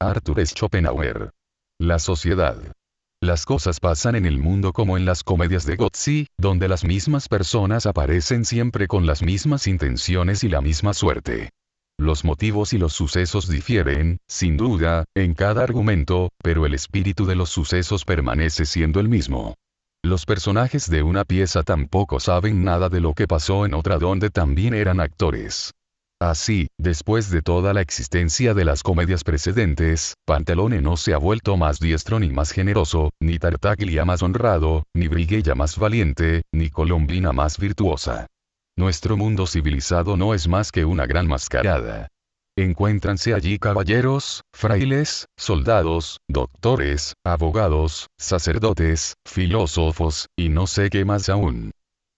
Arthur Schopenhauer. La sociedad. Las cosas pasan en el mundo como en las comedias de Gozzi, donde las mismas personas aparecen siempre con las mismas intenciones y la misma suerte. Los motivos y los sucesos difieren, sin duda, en cada argumento, pero el espíritu de los sucesos permanece siendo el mismo. Los personajes de una pieza tampoco saben nada de lo que pasó en otra donde también eran actores. Así, después de toda la existencia de las comedias precedentes, Pantalone no se ha vuelto más diestro ni más generoso, ni Tartaglia más honrado, ni Brighella más valiente, ni Colombina más virtuosa. Nuestro mundo civilizado no es más que una gran mascarada. Encuéntranse allí caballeros, frailes, soldados, doctores, abogados, sacerdotes, filósofos, y no sé qué más aún.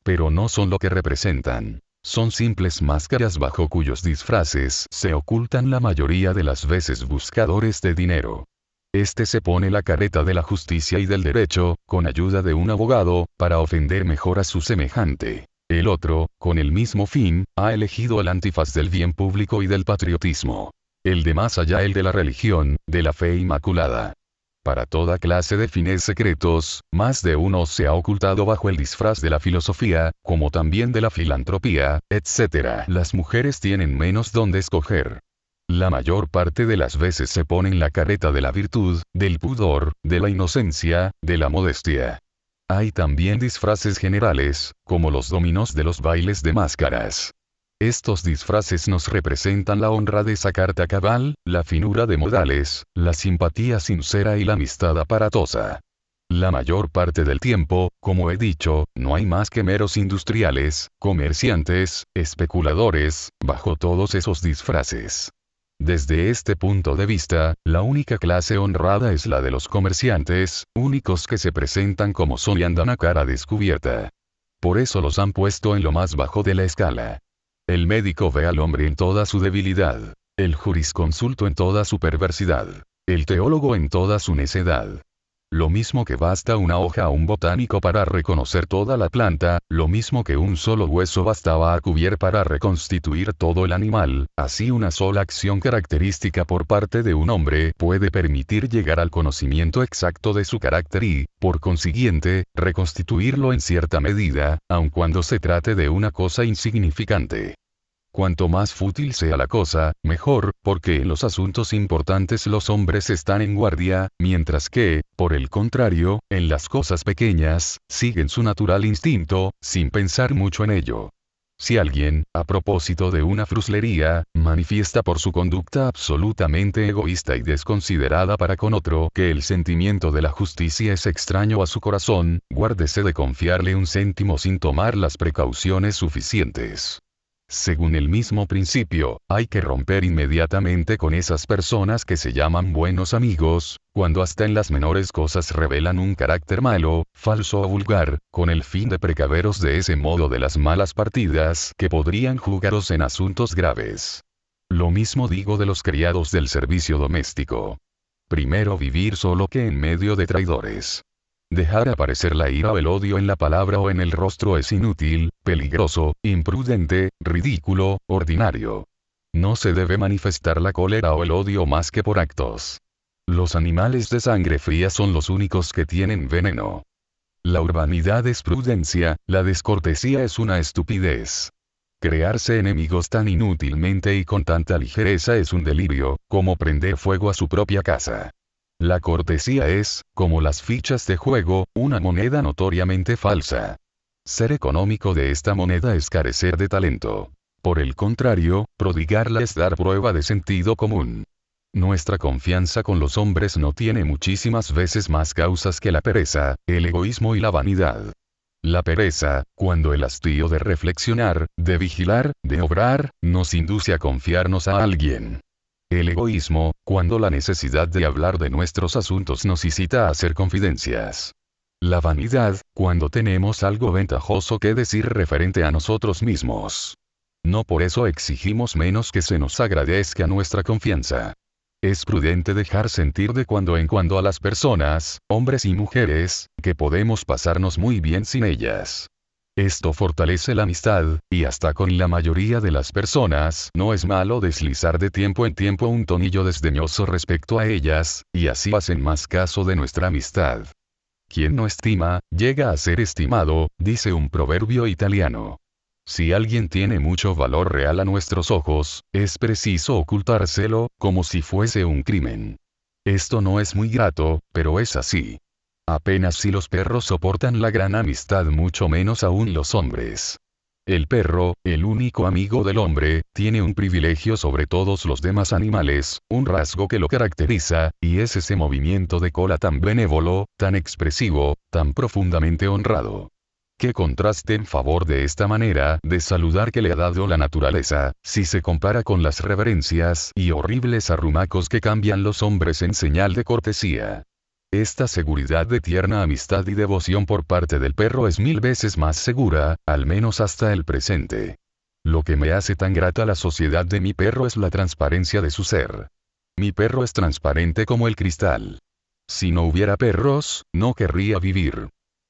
Pero no son lo que representan. Son simples máscaras bajo cuyos disfraces se ocultan la mayoría de las veces buscadores de dinero. Este se pone la careta de la justicia y del derecho, con ayuda de un abogado, para ofender mejor a su semejante. El otro, con el mismo fin, ha elegido el antifaz del bien público y del patriotismo. El de más allá, el de la religión, de la fe inmaculada. Para toda clase de fines secretos, más de uno se ha ocultado bajo el disfraz de la filosofía, como también de la filantropía, etc. Las mujeres tienen menos donde escoger. La mayor parte de las veces se ponen la careta de la virtud, del pudor, de la inocencia, de la modestia. Hay también disfraces generales, como los dominos de los bailes de máscaras. Estos disfraces nos representan la honradez a carta cabal, la finura de modales, la simpatía sincera y la amistad aparatosa. La mayor parte del tiempo, como he dicho, no hay más que meros industriales, comerciantes, especuladores, bajo todos esos disfraces. Desde este punto de vista, la única clase honrada es la de los comerciantes, únicos que se presentan como son y andan a cara descubierta. Por eso los han puesto en lo más bajo de la escala. El médico ve al hombre en toda su debilidad. El jurisconsulto en toda su perversidad. El teólogo en toda su necedad. Lo mismo que basta una hoja a un botánico para reconocer toda la planta, lo mismo que un solo hueso bastaba a Cuvier para reconstituir todo el animal, así una sola acción característica por parte de un hombre puede permitir llegar al conocimiento exacto de su carácter y, por consiguiente, reconstituirlo en cierta medida, aun cuando se trate de una cosa insignificante. Cuanto más fútil sea la cosa, mejor, porque en los asuntos importantes los hombres están en guardia, mientras que, por el contrario, en las cosas pequeñas, siguen su natural instinto, sin pensar mucho en ello. Si alguien, a propósito de una fruslería, manifiesta por su conducta absolutamente egoísta y desconsiderada para con otro que el sentimiento de la justicia es extraño a su corazón, guárdese de confiarle un céntimo sin tomar las precauciones suficientes. Según el mismo principio, hay que romper inmediatamente con esas personas que se llaman buenos amigos, cuando hasta en las menores cosas revelan un carácter malo, falso o vulgar, con el fin de precaveros de ese modo de las malas partidas que podrían jugaros en asuntos graves. Lo mismo digo de los criados del servicio doméstico. Primero vivir solo que en medio de traidores. Dejar aparecer la ira o el odio en la palabra o en el rostro es inútil, peligroso, imprudente, ridículo, ordinario. No se debe manifestar la cólera o el odio más que por actos. Los animales de sangre fría son los únicos que tienen veneno. La urbanidad es prudencia, la descortesía es una estupidez. Crearse enemigos tan inútilmente y con tanta ligereza es un delirio, como prender fuego a su propia casa. La cortesía es, como las fichas de juego, una moneda notoriamente falsa. Ser económico de esta moneda es carecer de talento. Por el contrario, prodigarla es dar prueba de sentido común. Nuestra confianza con los hombres no tiene muchísimas veces más causas que la pereza, el egoísmo y la vanidad. La pereza, cuando el hastío de reflexionar, de vigilar, de obrar, nos induce a confiarnos a alguien. El egoísmo, cuando la necesidad de hablar de nuestros asuntos nos incita a hacer confidencias. La vanidad, cuando tenemos algo ventajoso que decir referente a nosotros mismos. No por eso exigimos menos que se nos agradezca nuestra confianza. Es prudente dejar sentir de cuando en cuando a las personas, hombres y mujeres, que podemos pasarnos muy bien sin ellas. Esto fortalece la amistad, y hasta con la mayoría de las personas no es malo deslizar de tiempo en tiempo un tonillo desdeñoso respecto a ellas, y así hacen más caso de nuestra amistad. Quien no estima, llega a ser estimado, dice un proverbio italiano. Si alguien tiene mucho valor real a nuestros ojos, es preciso ocultárselo, como si fuese un crimen. Esto no es muy grato, pero es así. Apenas si los perros soportan la gran amistad, mucho menos aún los hombres. El perro, el único amigo del hombre, tiene un privilegio sobre todos los demás animales, un rasgo que lo caracteriza, y es ese movimiento de cola tan benévolo, tan expresivo, tan profundamente honrado. Qué contraste en favor de esta manera de saludar que le ha dado la naturaleza, si se compara con las reverencias y horribles arrumacos que cambian los hombres en señal de cortesía. Esta seguridad de tierna amistad y devoción por parte del perro es 1000 veces más segura, al menos hasta el presente. Lo que me hace tan grata la sociedad de mi perro es la transparencia de su ser. Mi perro es transparente como el cristal. Si no hubiera perros, no querría vivir.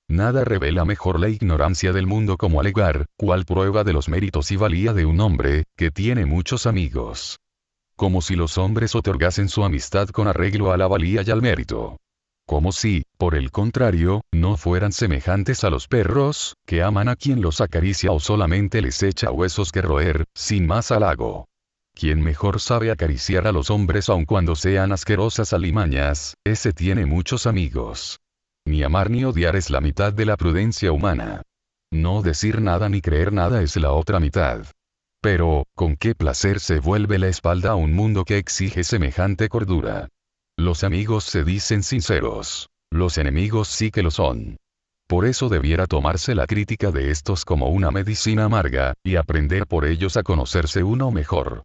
Nada revela mejor la ignorancia del mundo como alegar, cual prueba de los méritos y valía de un hombre, que tiene muchos amigos. Como si los hombres otorgasen su amistad con arreglo a la valía y al mérito. Como si, por el contrario, no fueran semejantes a los perros, que aman a quien los acaricia o solamente les echa huesos que roer, sin más halago. Quien mejor sabe acariciar a los hombres aun cuando sean asquerosas alimañas, ese tiene muchos amigos. Ni amar ni odiar es la mitad de la prudencia humana. No decir nada ni creer nada es la otra mitad. Pero, con qué placer se vuelve la espalda a un mundo que exige semejante cordura. Los amigos se dicen sinceros. Los enemigos sí que lo son. Por eso debiera tomarse la crítica de estos como una medicina amarga, y aprender por ellos a conocerse uno mejor.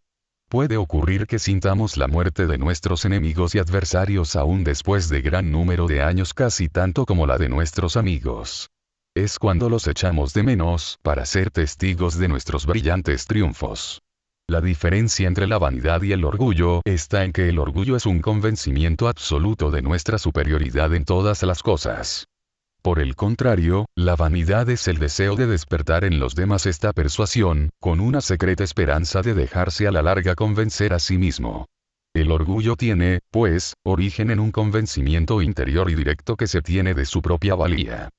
Puede ocurrir que sintamos la muerte de nuestros enemigos y adversarios aún después de gran número de años, casi tanto como la de nuestros amigos. Es cuando los echamos de menos para ser testigos de nuestros brillantes triunfos. La diferencia entre la vanidad y el orgullo está en que el orgullo es un convencimiento absoluto de nuestra superioridad en todas las cosas. Por el contrario, la vanidad es el deseo de despertar en los demás esta persuasión, con una secreta esperanza de dejarse a la larga convencer a sí mismo. El orgullo tiene, pues, origen en un convencimiento interior y directo que se tiene de su propia valía.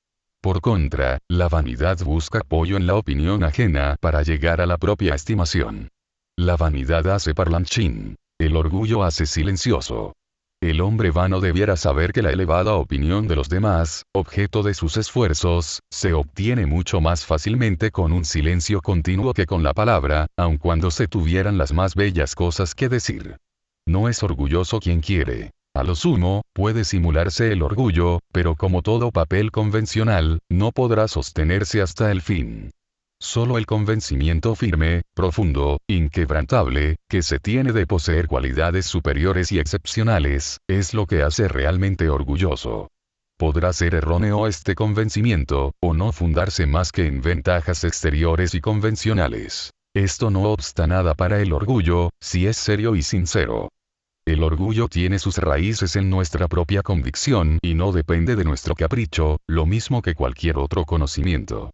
Por contra, la vanidad busca apoyo en la opinión ajena para llegar a la propia estimación. La vanidad hace parlanchín. El orgullo hace silencioso. El hombre vano debiera saber que la elevada opinión de los demás, objeto de sus esfuerzos, se obtiene mucho más fácilmente con un silencio continuo que con la palabra, aun cuando se tuvieran las más bellas cosas que decir. No es orgulloso quien quiere. A lo sumo, puede simularse el orgullo, pero como todo papel convencional, no podrá sostenerse hasta el fin. Solo el convencimiento firme, profundo, inquebrantable, que se tiene de poseer cualidades superiores y excepcionales, es lo que hace realmente orgulloso. Podrá ser erróneo este convencimiento, o no fundarse más que en ventajas exteriores y convencionales. Esto no obsta nada para el orgullo, si es serio y sincero. El orgullo tiene sus raíces en nuestra propia convicción y no depende de nuestro capricho, lo mismo que cualquier otro conocimiento.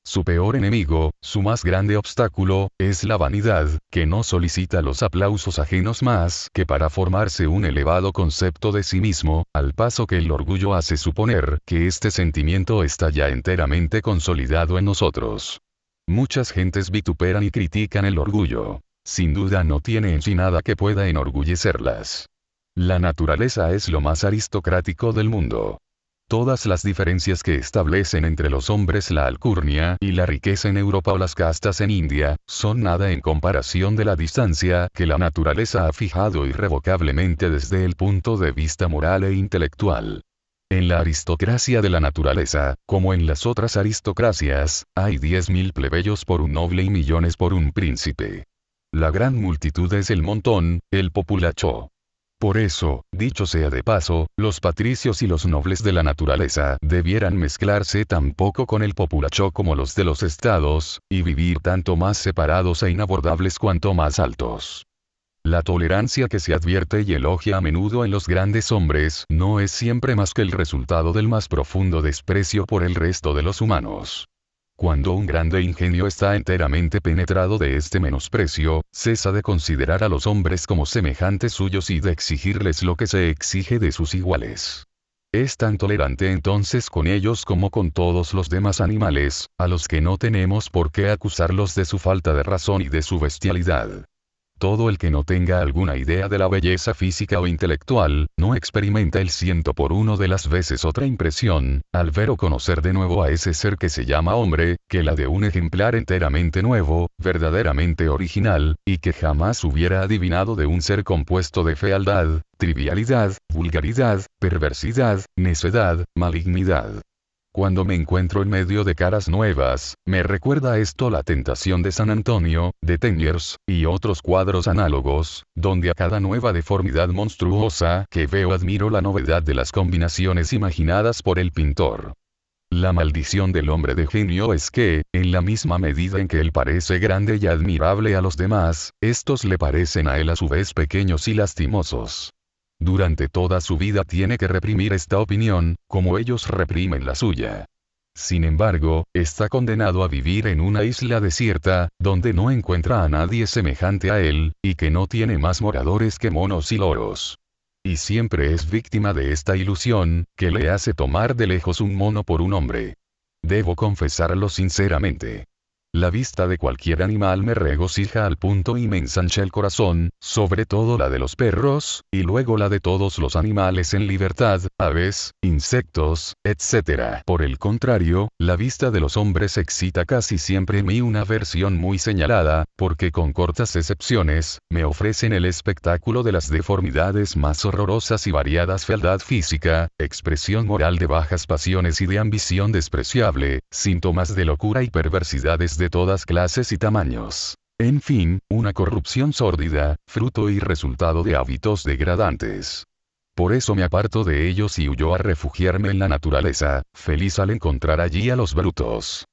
Su peor enemigo, su más grande obstáculo, es la vanidad, que no solicita los aplausos ajenos más que para formarse un elevado concepto de sí mismo, al paso que el orgullo hace suponer que este sentimiento está ya enteramente consolidado en nosotros. Muchas gentes vituperan y critican el orgullo. Sin duda no tiene en sí nada que pueda enorgullecerlas. La naturaleza es lo más aristocrático del mundo. Todas las diferencias que establecen entre los hombres la alcurnia y la riqueza en Europa o las castas en India, son nada en comparación de la distancia que la naturaleza ha fijado irrevocablemente desde el punto de vista moral e intelectual. En la aristocracia de la naturaleza, como en las otras aristocracias, hay 10.000 plebeyos por un noble y millones por un príncipe. La gran multitud es el montón, el populacho. Por eso, dicho sea de paso, los patricios y los nobles de la naturaleza debieran mezclarse tan poco con el populacho como los de los estados, y vivir tanto más separados e inabordables cuanto más altos. La tolerancia que se advierte y elogia a menudo en los grandes hombres no es siempre más que el resultado del más profundo desprecio por el resto de los humanos. Cuando un grande ingenio está enteramente penetrado de este menosprecio, cesa de considerar a los hombres como semejantes suyos y de exigirles lo que se exige de sus iguales. Es tan tolerante entonces con ellos como con todos los demás animales, a los que no tenemos por qué acusarlos de su falta de razón y de su bestialidad. Todo el que no tenga alguna idea de la belleza física o intelectual, no experimenta el 100 por 1 de las veces otra impresión, al ver o conocer de nuevo a ese ser que se llama hombre, que la de un ejemplar enteramente nuevo, verdaderamente original, y que jamás hubiera adivinado de un ser compuesto de fealdad, trivialidad, vulgaridad, perversidad, necedad, malignidad. Cuando me encuentro en medio de caras nuevas, me recuerda esto la tentación de San Antonio, de Teniers, y otros cuadros análogos, donde a cada nueva deformidad monstruosa que veo admiro la novedad de las combinaciones imaginadas por el pintor. La maldición del hombre de genio es que, en la misma medida en que él parece grande y admirable a los demás, estos le parecen a él a su vez pequeños y lastimosos. Durante toda su vida tiene que reprimir esta opinión, como ellos reprimen la suya. Sin embargo, está condenado a vivir en una isla desierta, donde no encuentra a nadie semejante a él, y que no tiene más moradores que monos y loros. Y siempre es víctima de esta ilusión, que le hace tomar de lejos un mono por un hombre. Debo confesarlo sinceramente. La vista de cualquier animal me regocija al punto y me ensancha el corazón, sobre todo la de los perros, y luego la de todos los animales en libertad, aves, insectos, etc. Por el contrario, la vista de los hombres excita casi siempre en mí una aversión muy señalada, porque con cortas excepciones, me ofrecen el espectáculo de las deformidades más horrorosas y variadas fealdad física, expresión moral de bajas pasiones y de ambición despreciable, síntomas de locura y perversidades de todas clases y tamaños. En fin, una corrupción sórdida, fruto y resultado de hábitos degradantes. Por eso me aparto de ellos y huyo a refugiarme en la naturaleza, feliz al encontrar allí a los brutos.